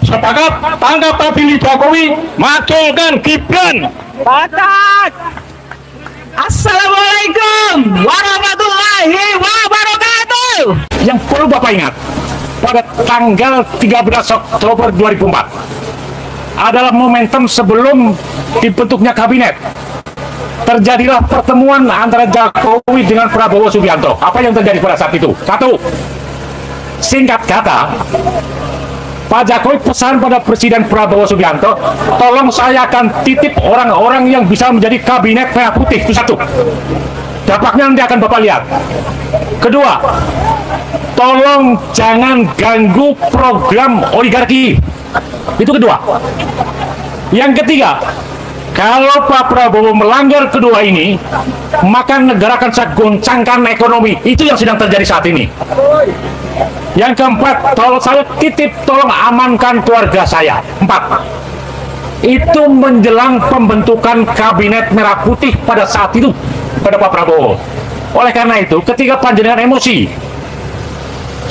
Sepakat tangkap Pilih Jokowi, majukan Gibran. Batak. Assalamualaikum warahmatullahi wabarakatuh. Yang perlu Bapak ingat, pada tanggal 13 Oktober 2004 adalah momentum sebelum dibentuknya kabinet. Terjadilah pertemuan antara Jokowi dengan Prabowo Subianto. Apa yang terjadi pada saat itu? Satu, singkat kata, Pak Jokowi pesan pada Presiden Prabowo Subianto, tolong saya akan titip orang-orang yang bisa menjadi kabinet merah putih. Itu satu. Dampaknya nanti akan Bapak lihat. Kedua, tolong jangan ganggu program oligarki. Itu kedua. Yang ketiga, kalau Pak Prabowo melanggar kedua ini, maka negara akan saya goncangkan ekonomi. Itu yang sedang terjadi saat ini. Yang keempat, tolong saya titip, tolong amankan keluarga saya. 4. Itu menjelang pembentukan kabinet merah putih pada saat itu pada Pak Prabowo. Oleh karena itu, ketika panjenengan emosi,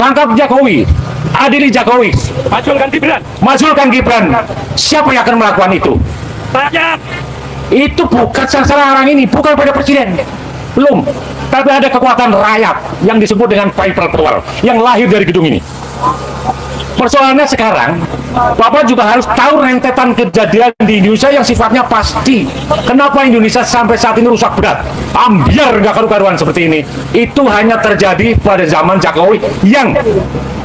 tangkap Jokowi, adili Jokowi, Majulkan Gibran. majulkan Gibran. Siapa yang akan melakukan itu? Rakyat. Itu bukan sasaran orang ini, bukan pada presiden. Belum. Tapi ada kekuatan rakyat yang disebut dengan people power yang lahir dari gedung ini. Persoalannya sekarang, Bapak juga harus tahu rentetan kejadian di Indonesia yang sifatnya pasti. Kenapa Indonesia sampai saat ini rusak berat? Ambiar nggak karu-karuan seperti ini. Itu hanya terjadi pada zaman Jokowi, yang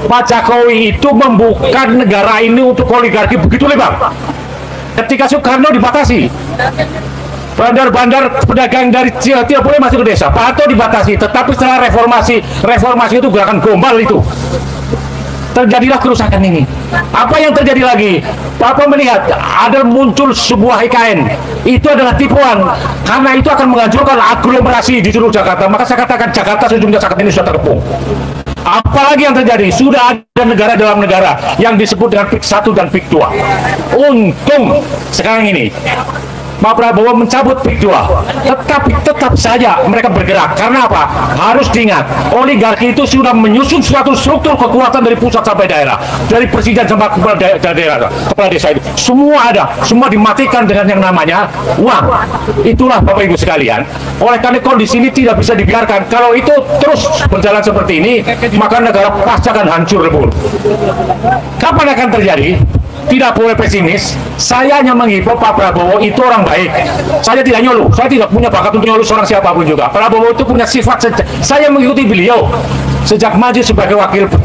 Pak Jokowi itu membuka negara ini untuk oligarki begitu lebar. Ketika Soekarno dibatasi, bandar-bandar pedagang dari Cina tidak boleh masuk ke desa. Pak Harto dibatasi, tetapi setelah reformasi itu gerakan gombal itu, terjadilah kerusakan ini. Apa yang terjadi lagi? Bapak melihat ada muncul sebuah IKN. Itu adalah tipuan, karena itu akan menghancurkan aglomerasi di seluruh Jakarta. Maka saya katakan Jakarta sejumlah Jakarta ini sudah terkepung. Apalagi yang terjadi, sudah ada negara dalam negara yang disebut dengan PIK 1 dan PIK 2. Untung sekarang ini Pak Prabowo mencabut PIK 2, tetapi tetap saja mereka bergerak. Karena apa? Harus diingat, oligarki itu sudah menyusun suatu struktur kekuatan dari pusat sampai daerah, dari presiden sampai kepala daerah, kepala desa itu semua ada, semua dimatikan dengan yang namanya uang. Itulah Bapak Ibu sekalian. Oleh karena kondisi ini tidak bisa dibiarkan. Kalau itu terus berjalan seperti ini, maka negara pasti akan hancur lebur. Kapan akan terjadi? Tidak boleh pesimis. Saya hanya menghimbau Pak Prabowo itu orang baik. Saya tidak nyuluh, saya tidak punya bakat untuk nyuluh seorang siapapun juga. Prabowo itu punya sifat, saya mengikuti beliau sejak maju sebagai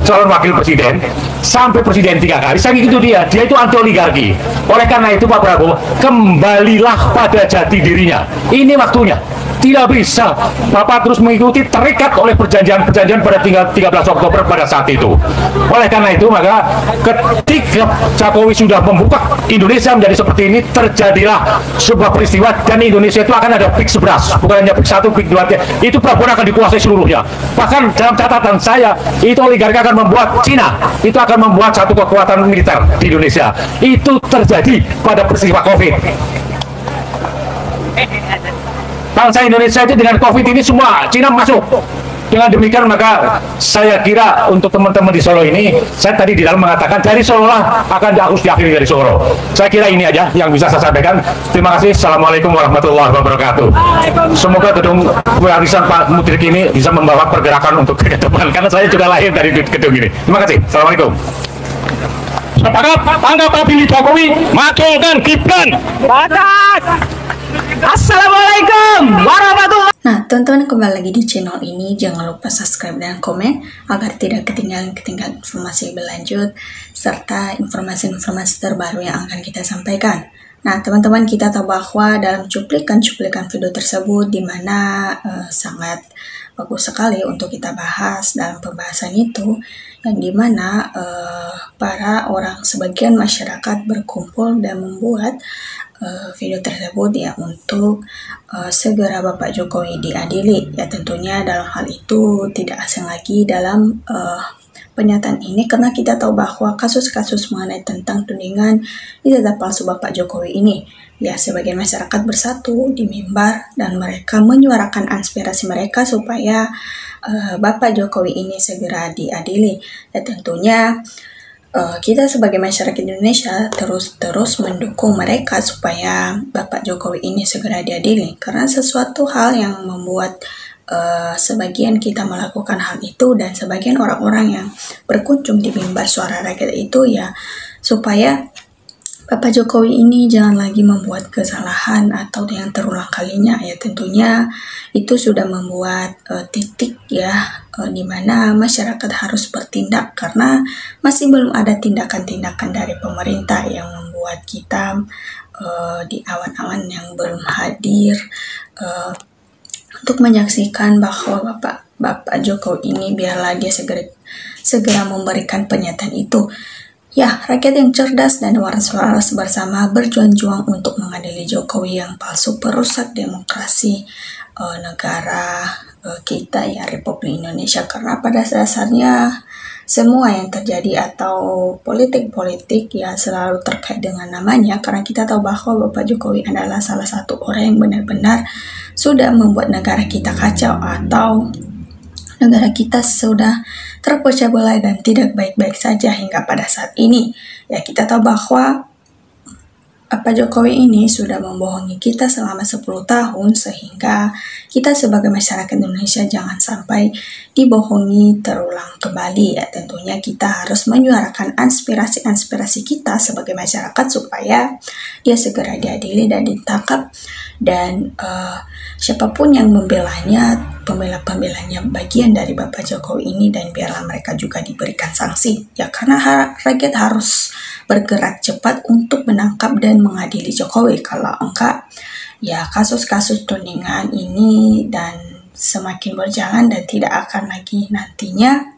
calon wakil presiden sampai presiden 3 kali. Saya mengikuti dia itu anti oligarki. Oleh karena itu Pak Prabowo, kembalilah pada jati dirinya. Ini waktunya. Tidak bisa Bapak terus mengikuti, terikat oleh perjanjian-perjanjian pada 13 Oktober pada saat itu. Oleh karena itu, maka ketika Jokowi sudah membuka Indonesia menjadi seperti ini, terjadilah sebuah peristiwa, dan Indonesia itu akan ada PIK 11, bukan hanya PIK 1, PIK 2, itu Prabowo akan dikuasai seluruhnya. Bahkan dalam catatan saya, itu oligarki akan membuat Cina, itu akan membuat satu kekuatan militer di Indonesia. Itu terjadi pada peristiwa COVID. Bangsa Indonesia itu dengan COVID ini semua Cina masuk. Dengan demikian maka saya kira untuk teman-teman di Solo ini, saya tadi di dalam mengatakan dari Solo lah akan harus diakhiri dari Solo. Saya kira ini aja yang bisa saya sampaikan. Terima kasih. Assalamualaikum warahmatullahi wabarakatuh. Semoga gedung warisan Pak Mudrik ini bisa membawa pergerakan untuk ke depan, karena saya juga lahir dari gedung ini. Terima kasih. Assalamualaikum. Sepakat tangkap Pilih Jokowi, majukan Gibran. Batak. Assalamualaikum warahmatullahi. Nah, teman-teman, kembali lagi di channel ini. Jangan lupa subscribe dan komen agar tidak ketinggalan informasi berlanjut serta informasi-informasi terbaru yang akan kita sampaikan. Nah, teman-teman, kita tahu bahwa dalam cuplikan-cuplikan video tersebut di mana sangat bagus sekali untuk kita bahas dalam pembahasan itu, yang dimana para orang sebagian masyarakat berkumpul dan membuat video tersebut ya untuk segera Bapak Jokowi diadili. Ya, tentunya dalam hal itu tidak asing lagi dalam pernyataan ini, karena kita tahu bahwa kasus-kasus mengenai tentang tudingan ijazah palsu Bapak Jokowi ini, ya, sebagian masyarakat bersatu di mimbar dan mereka menyuarakan aspirasi mereka supaya Bapak Jokowi ini segera diadili. Dan tentunya kita sebagai masyarakat Indonesia terus mendukung mereka supaya Bapak Jokowi ini segera diadili, karena sesuatu hal yang membuat sebagian kita melakukan hal itu dan sebagian orang-orang yang berkunjung di mimbar suara rakyat itu ya supaya Bapak Jokowi ini jangan lagi membuat kesalahan atau yang terulang kalinya ya. Tentunya itu sudah membuat titik ya di mana masyarakat harus bertindak, karena masih belum ada tindakan-tindakan dari pemerintah yang membuat kita di awan-awan yang belum hadir untuk menyaksikan bahwa Bapak Jokowi ini biarlah dia segera memberikan pernyataan itu. Ya, rakyat yang cerdas dan waras-waras bersama berjuang-juang untuk mengadili Jokowi yang palsu perusak demokrasi negara kita ya, Republik Indonesia. Karena pada dasarnya semua yang terjadi atau politik-politik ya selalu terkait dengan namanya, karena kita tahu bahwa Bapak Jokowi adalah salah satu orang yang benar-benar sudah membuat negara kita kacau atau negara kita sudah terpecah belah dan tidak baik-baik saja hingga pada saat ini. Ya, kita tahu bahwa Pak Jokowi ini sudah membohongi kita selama 10 tahun sehingga kita sebagai masyarakat Indonesia jangan sampai dibohongi terulang kembali ya. Tentunya kita harus menyuarakan aspirasi-aspirasi kita sebagai masyarakat supaya dia segera diadili dan ditangkap, dan siapapun yang membelanya, pembela-pembelanya bagian dari Bapak Jokowi ini, dan biarlah mereka juga diberikan sanksi ya, karena rakyat harus bergerak cepat untuk menangkap dan mengadili Jokowi. Kalau enggak ya kasus-kasus tudingan ini dan semakin berjalan dan tidak akan lagi nantinya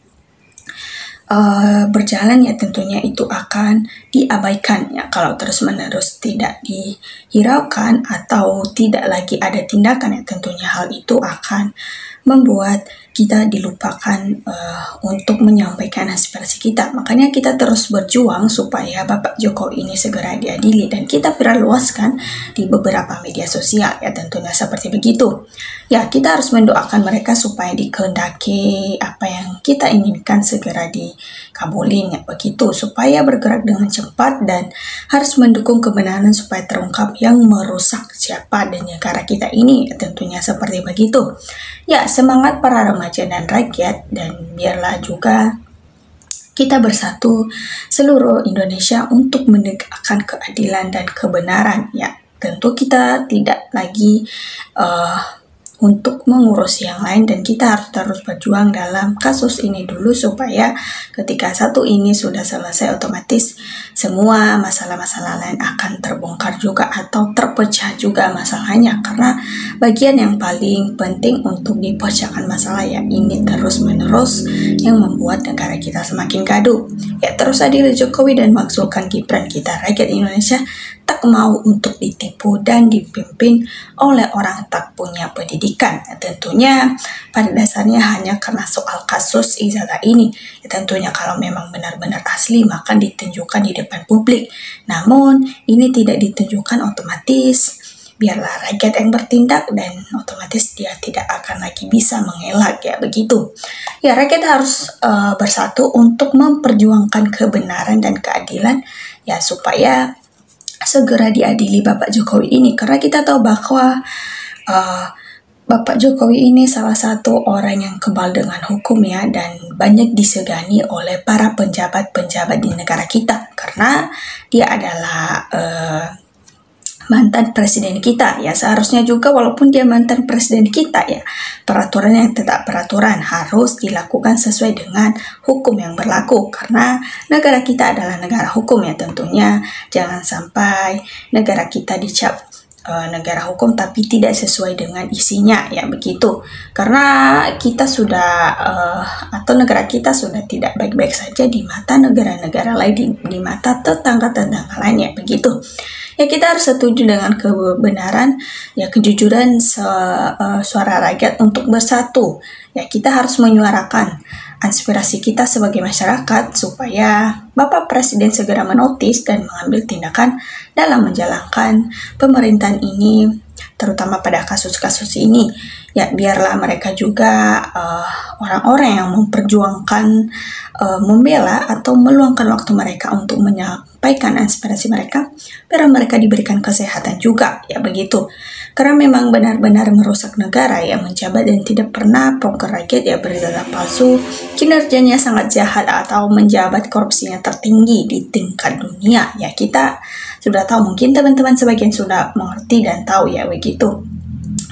berjalan ya, tentunya itu akan diabaikan ya kalau terus-menerus tidak dihiraukan atau tidak lagi ada tindakan ya. Tentunya hal itu akan membuat kita dilupakan untuk menyampaikan aspirasi kita. Makanya kita terus berjuang supaya Bapak Jokowi ini segera diadili dan kita viral luaskan di beberapa media sosial ya, tentunya seperti begitu. Ya, kita harus mendoakan mereka supaya dikehendaki apa yang kita inginkan segera dikabulin ya, begitu, supaya bergerak dengan cepat dan harus mendukung kebenaran supaya terungkap yang merusak siapa dan negara kita ini ya, tentunya seperti begitu. Ya, semangat para remaja dan rakyat, dan biarlah juga kita bersatu seluruh Indonesia untuk menegakkan keadilan dan kebenaran ya. Tentu kita tidak lagi untuk mengurus yang lain, dan kita harus terus berjuang dalam kasus ini dulu supaya ketika satu ini sudah selesai otomatis semua masalah-masalah lain akan terbongkar juga atau terpecah juga masalahnya, karena bagian yang paling penting untuk dipecahkan masalah ya ini terus-menerus yang membuat negara kita semakin gaduh ya. Terus adili Jokowi dan makzulkan Gibran, kita rakyat Indonesia tak mau untuk ditipu dan dipimpin oleh orang tak punya pendidikan. Ya, tentunya pada dasarnya hanya karena soal kasus Izzata ini. Ya, tentunya kalau memang benar-benar asli maka ditunjukkan di depan publik. Namun ini tidak ditunjukkan, otomatis biarlah rakyat yang bertindak dan otomatis dia tidak akan lagi bisa mengelak ya, begitu. Ya, rakyat harus bersatu untuk memperjuangkan kebenaran dan keadilan ya supaya segera diadili Bapak Jokowi ini, karena kita tahu bahwa Bapak Jokowi ini salah satu orang yang kebal dengan hukum ya, dan banyak disegani oleh para penjabat-penjabat di negara kita karena dia adalah mantan presiden kita ya. Seharusnya juga walaupun dia mantan presiden kita ya, peraturan yang tetap peraturan harus dilakukan sesuai dengan hukum yang berlaku, karena negara kita adalah negara hukum ya. Tentunya jangan sampai negara kita dicap negara hukum tapi tidak sesuai dengan isinya ya, begitu, karena kita sudah atau negara kita sudah tidak baik-baik saja di mata negara-negara lain, di mata tetangga-tetangga lainnya, begitu. Ya, kita harus setuju dengan kebenaran ya, kejujuran suara rakyat untuk bersatu ya. Kita harus menyuarakan aspirasi kita sebagai masyarakat supaya Bapak Presiden segera menotis dan mengambil tindakan dalam menjalankan pemerintahan ini, terutama pada kasus-kasus ini ya biarlah mereka juga orang-orang yang memperjuangkan, membela atau meluangkan waktu mereka untuk menyampaikan aspirasi mereka, biar mereka diberikan kesehatan juga, ya begitu. Karena memang benar-benar merusak negara ya, menjabat dan tidak pernah pro ke rakyat ya, berdata palsu, kinerjanya sangat jahat atau menjabat korupsinya tertinggi di tingkat dunia ya. Kita sudah tahu, mungkin teman-teman sebagian sudah mengerti dan tahu ya begitu.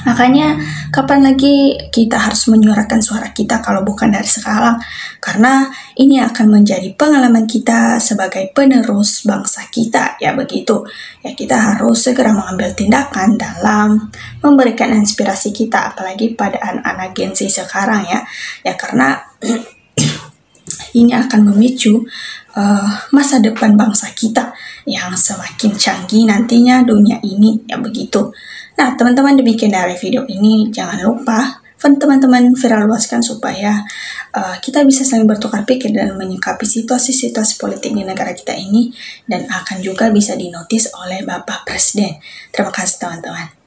Makanya kapan lagi kita harus menyuarakan suara kita kalau bukan dari sekarang, karena ini akan menjadi pengalaman kita sebagai penerus bangsa kita ya begitu. Ya kita harus segera mengambil tindakan dalam memberikan inspirasi kita, apalagi pada anak-anak Gen Z sekarang ya. Ya karena ini akan memicu masa depan bangsa kita yang semakin canggih nantinya dunia ini ya begitu. Nah teman-teman, demikian dari video ini. Jangan lupa teman-teman viral luaskan supaya kita bisa saling bertukar pikir dan menyikapi situasi-situasi politik di negara kita ini, dan akan juga bisa dinotis oleh Bapak Presiden. Terima kasih teman-teman.